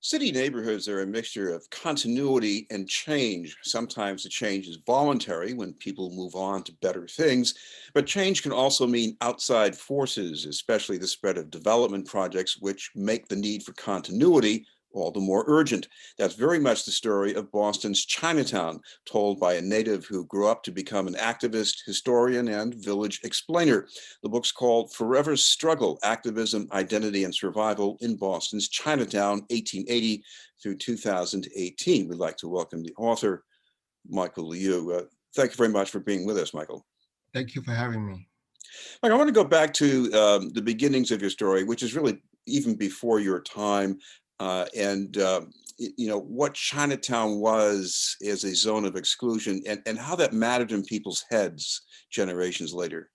City neighborhoods are a mixture of continuity and change. Sometimes the change is voluntary when people move on to better things, but change can also mean outside forces, especially the spread of development projects, which make the need for continuity all the more urgent. That's very much the story of Boston's Chinatown, told by a native who grew up to become an activist, historian, and village explainer. The book's called Forever Struggle, Activism, Identity, and Survival in Boston's Chinatown, 1880 through 2018. We'd like to welcome the author, Michael Liu. Thank you very much for being with us, Michael. Thank you for having me. Mike, I want to go back to the beginnings of your story, which is really even before your time, and what Chinatown was as a zone of exclusion, and how that mattered in people's heads generations later.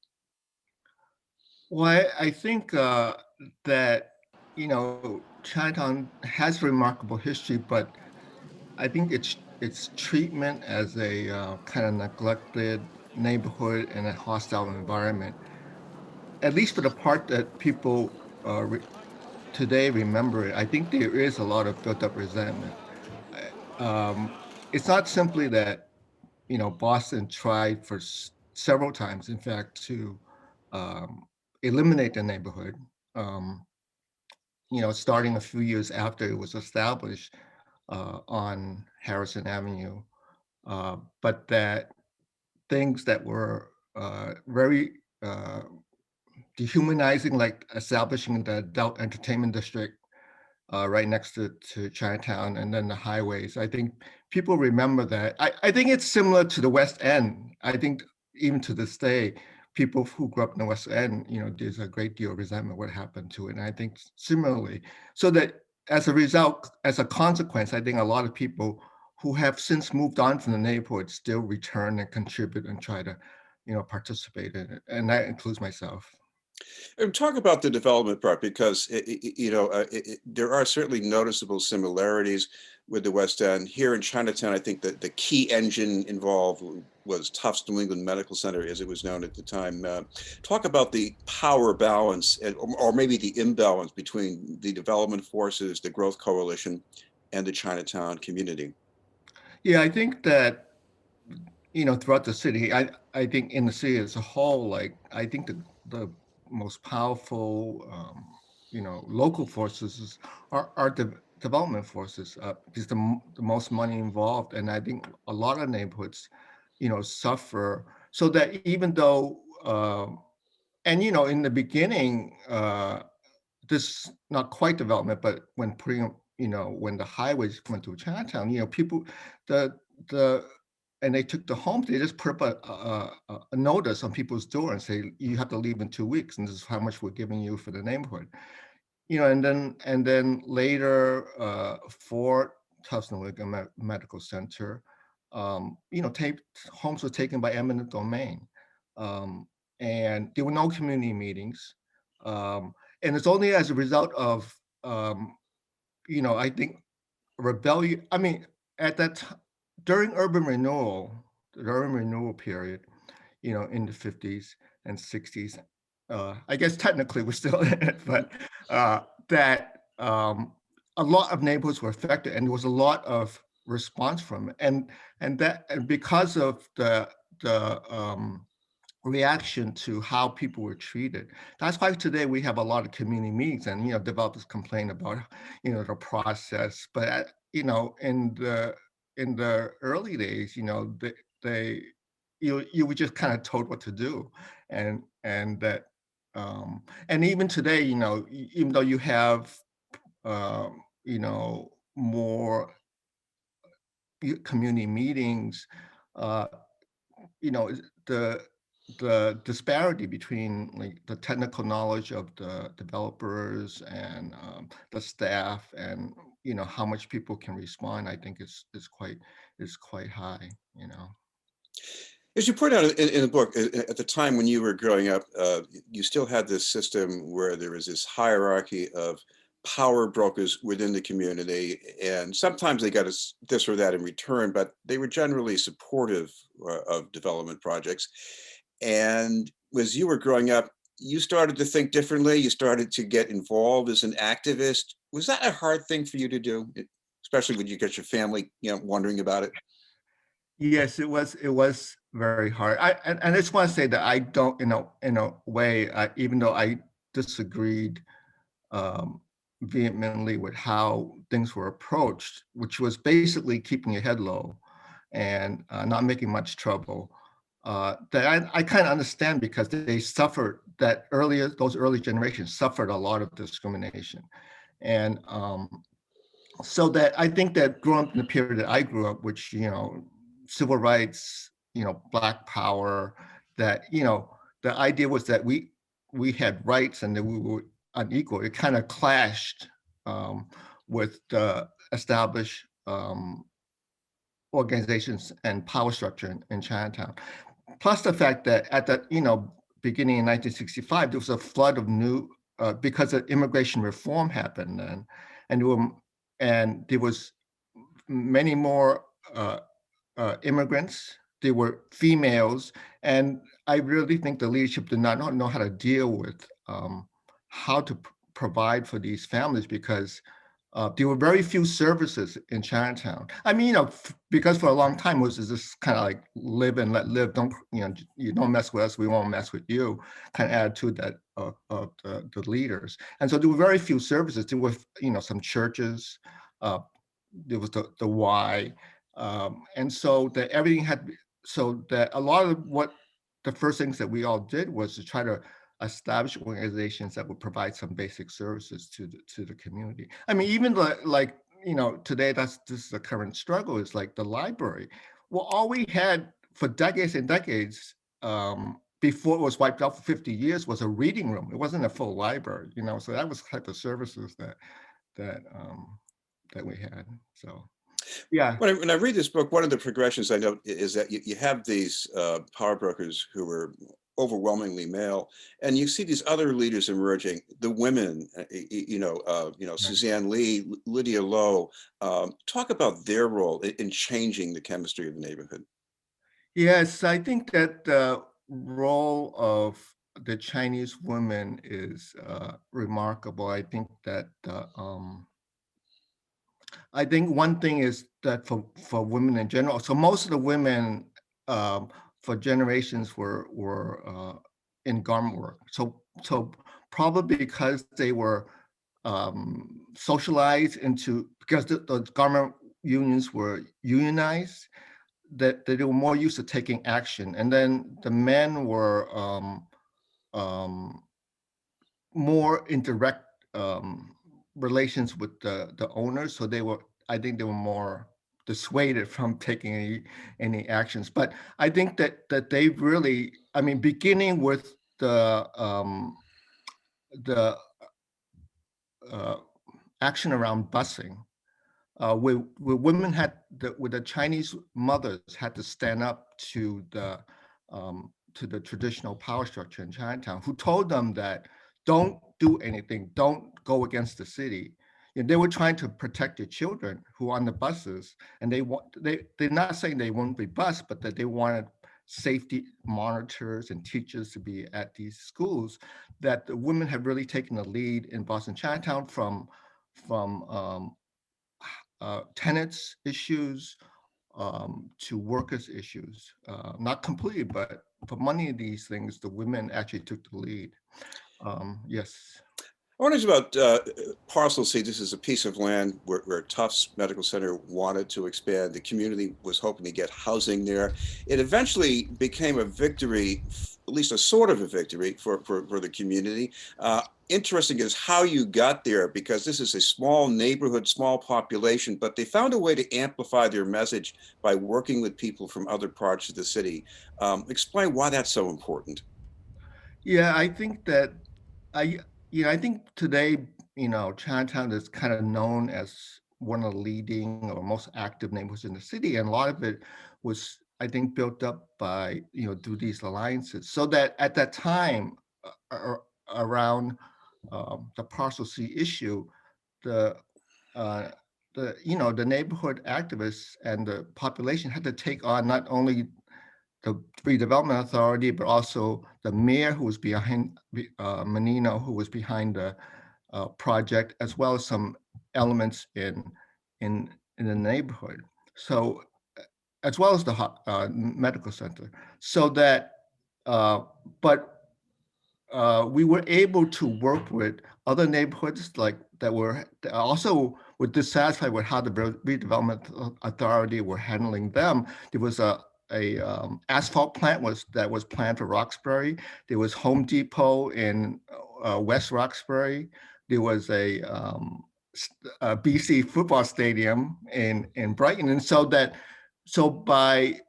Well, I think that, Chinatown has remarkable history, but I think its treatment as a kind of neglected neighborhood and a hostile environment, at least for the part that people today remember it, I think there is a lot of built up resentment. It's not simply that, Boston tried for several times, in fact, to um, eliminate the neighborhood. Um, Starting a few years after it was established on Harrison Avenue, but that things that were very dehumanizing, like establishing the adult entertainment district right next to Chinatown, and then the highways. I think people remember that. I think it's similar to the West End. I think even to this day, people who grew up in the West End, there's a great deal of resentment what happened to it. And I think similarly, so that as a result, as a consequence, I think a lot of people who have since moved on from the neighborhood still return and contribute and try to, participate in it. And that includes myself. And talk about the development part, because there are certainly noticeable similarities with the West End. Here in Chinatown, I think that the key engine involved was Tufts New England Medical Center, as it was known at the time. Talk about the power balance, or maybe the imbalance between the development forces, the growth coalition, and the Chinatown community. Yeah, I think that, throughout the city, I think in the city as a whole, like, I think the most powerful, local forces are the development forces, because the most money involved. And I think a lot of neighborhoods, suffer. So that even though, and, in the beginning, this not quite development, but when putting, when the highways went through Chinatown, people, the the and they took the homes, they just put up a notice on people's door and say, you have to leave in 2 weeks, and this is how much we're giving you for the neighborhood. And then later, for Tufts New England Medical Center, homes were taken by eminent domain, um, and there were no community meetings, and it's only as a result of, I think, rebellion. I mean, at that time, during the urban renewal period, in the 50s and 60s, I guess technically we're still in it, but that a lot of neighborhoods were affected, and there was a lot of response from it, and because of the reaction to how people were treated. That's why today we have a lot of community meetings, and developers complain about the process. But in the early days, they you were just kind of told what to do, and that and even today, even though you have more community meetings, uh, the disparity between, like, the technical knowledge of the developers and the staff, and how much people can respond, I think is quite high. As you point out in the book, at the time when you were growing up, you still had this system where there was this hierarchy of power brokers within the community, and sometimes they got this or that in return, but they were generally supportive of development projects. And as you were growing up, you started to think differently. You started to get involved as an activist. Was that a hard thing for you to do? Especially when you get your family, wondering about it? Yes, it was very hard. And I just want to say that I don't, in a way, even though I disagreed um, vehemently with how things were approached, which was basically keeping your head low and not making much trouble. That I kind of understand because they suffered those early generations suffered a lot of discrimination. And so that I think that growing up in the period that I grew up, which, civil rights, Black power, that, the idea was that we had rights and that we were unequal. It kind of clashed um, with the established organizations and power structure in Chinatown. Plus the fact that at the beginning in 1965, there was a flood of new because of immigration reform happened then, and there was many more immigrants. There were females, and I really think the leadership did not know how to deal with how to provide for these families because there were very few services in Chinatown. I mean, because for a long time it was just kind of like live and let live. Don't you don't mess with us, we won't mess with you. Kind of attitude that of the leaders. And so there were very few services. There were some churches. Uh, there was the Y, and so that everything so that a lot of what the first things that we all did was to try to establish organizations that would provide some basic services to the community. I mean, even like today, this is the current struggle is like the library. Well, all we had for decades and decades before it was wiped out for 50 years was a reading room. It wasn't a full library, so that was the type of services that that we had. So yeah. When I read this book, one of the progressions I note is that you have these power brokers who are overwhelmingly male, and you see these other leaders emerging. The women, Right. Suzanne Lee, Lydia Lowe. Talk about their role in changing the chemistry of the neighborhood. Yes, I think that the role of the Chinese women is remarkable. I think one thing is that for women in general, so most of the women um, for generations were in garment work. So probably because they were socialized into because the garment unions were unionized that they were more used to taking action, and then the men were um, more in direct relations with the owners, so I think they were more dissuaded from taking any actions. But I think that they really, I mean, beginning with the uh, action around busing, where women where the Chinese mothers had to stand up to the traditional power structure in Chinatown, who told them that don't do anything, don't go against the city. And they were trying to protect their children who are on the buses, and they're not saying they won't be bused, but that they wanted safety monitors and teachers to be at these schools. That the women have really taken the lead in Boston Chinatown from tenants issues to workers issues. Not completely, but for many of these things, the women actually took the lead. Yes. I wonder about Parcel C. This is a piece of land where Tufts Medical Center wanted to expand. The community was hoping to get housing there. It eventually became a victory, at least a sort of a victory for the community. Interesting is how you got there, because this is a small neighborhood, small population, but they found a way to amplify their message by working with people from other parts of the city. Explain why that's so important. Yeah, I think that I, I think today, Chinatown is kind of known as one of the leading or most active neighborhoods in the city, and a lot of it was, I think, built up by through these alliances. So that at that time, around the Parcel C issue, the uh, the neighborhood activists and the population had to take on not only the redevelopment authority, but also the mayor who was behind Menino, who was behind the project, as well as some elements in the neighborhood. So as well as the medical center, so that uh, but we were able to work with other neighborhoods like that also were dissatisfied with how the redevelopment authority were handling them. There was a asphalt plant that was planned for Roxbury. There was Home Depot in West Roxbury. There was a BC football stadium in Brighton, and so by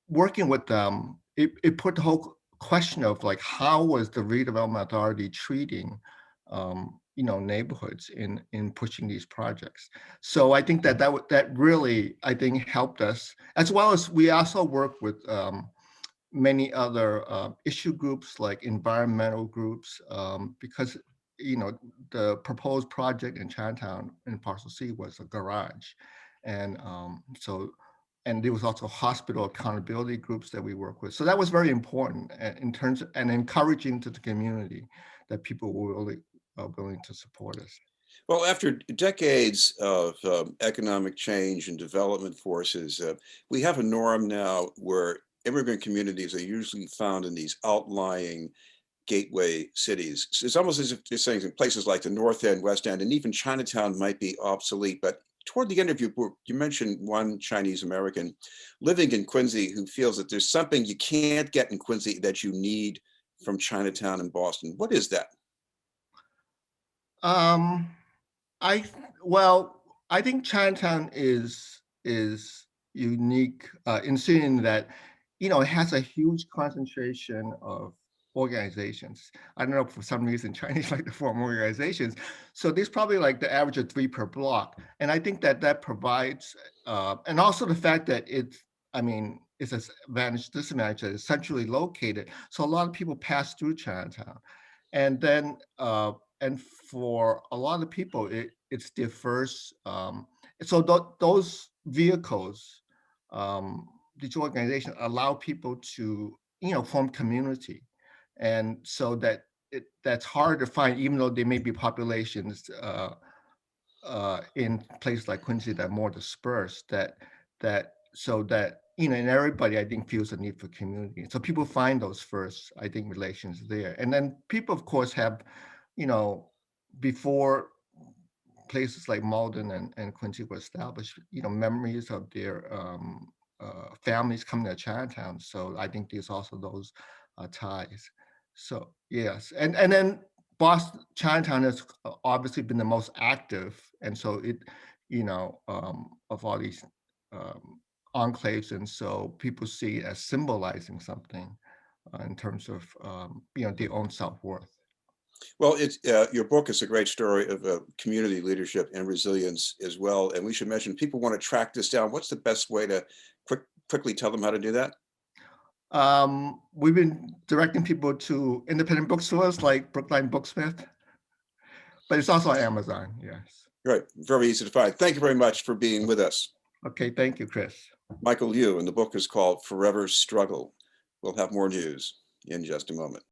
working with them, it put the whole question of like how was the redevelopment authority treating neighborhoods in pushing these projects. So I think that really I think helped us, as well as we also work with many other issue groups like environmental groups, because the proposed project in Chinatown in Parcel C was a garage, and and there was also hospital accountability groups that we work with. So that was very important in terms of, and encouraging to the community that people were really willing to support us. Well, after decades of economic change and development forces, we have a norm now where immigrant communities are usually found in these outlying gateway cities. It's almost as if you're saying in places like the North End, West End, and even Chinatown might be obsolete. But toward the end of your book, you mentioned one Chinese American living in Quincy who feels that there's something you can't get in Quincy that you need from Chinatown and Boston. What is that? Um, I well, I think Chinatown is unique in seeing that, it has a huge concentration of organizations. I don't know, for some reason Chinese like to form organizations, so there's probably like the average of 3 per block, and I think that provides, and also the fact that it's an advantage disadvantage that it's centrally located, so a lot of people pass through Chinatown, and then and for a lot of people, it's their first. So those vehicles, these organizations allow people to form community, and so that's hard to find, even though there may be populations in places like Quincy that are more dispersed. And everybody I think feels a need for community. So people find those first, I think, relations there, and then people of course have, you know, before places like Malden and Quincy were established, memories of their families coming to Chinatown. So I think there's also those ties. So yes, and then Boston Chinatown has obviously been the most active, and so of all these um, enclaves, and so people see it as symbolizing something in terms of their own self-worth. Well, your book is a great story of community leadership and resilience as well. And we should mention people want to track this down. What's the best way to quickly tell them how to do that? We've been directing people to independent bookstores like Brookline Booksmith, but it's also on Amazon. Yes. Right. Very easy to find. Thank you very much for being with us. Okay. Thank you, Chris. Michael Yu, and the book is called Forever Struggle. We'll have more news in just a moment.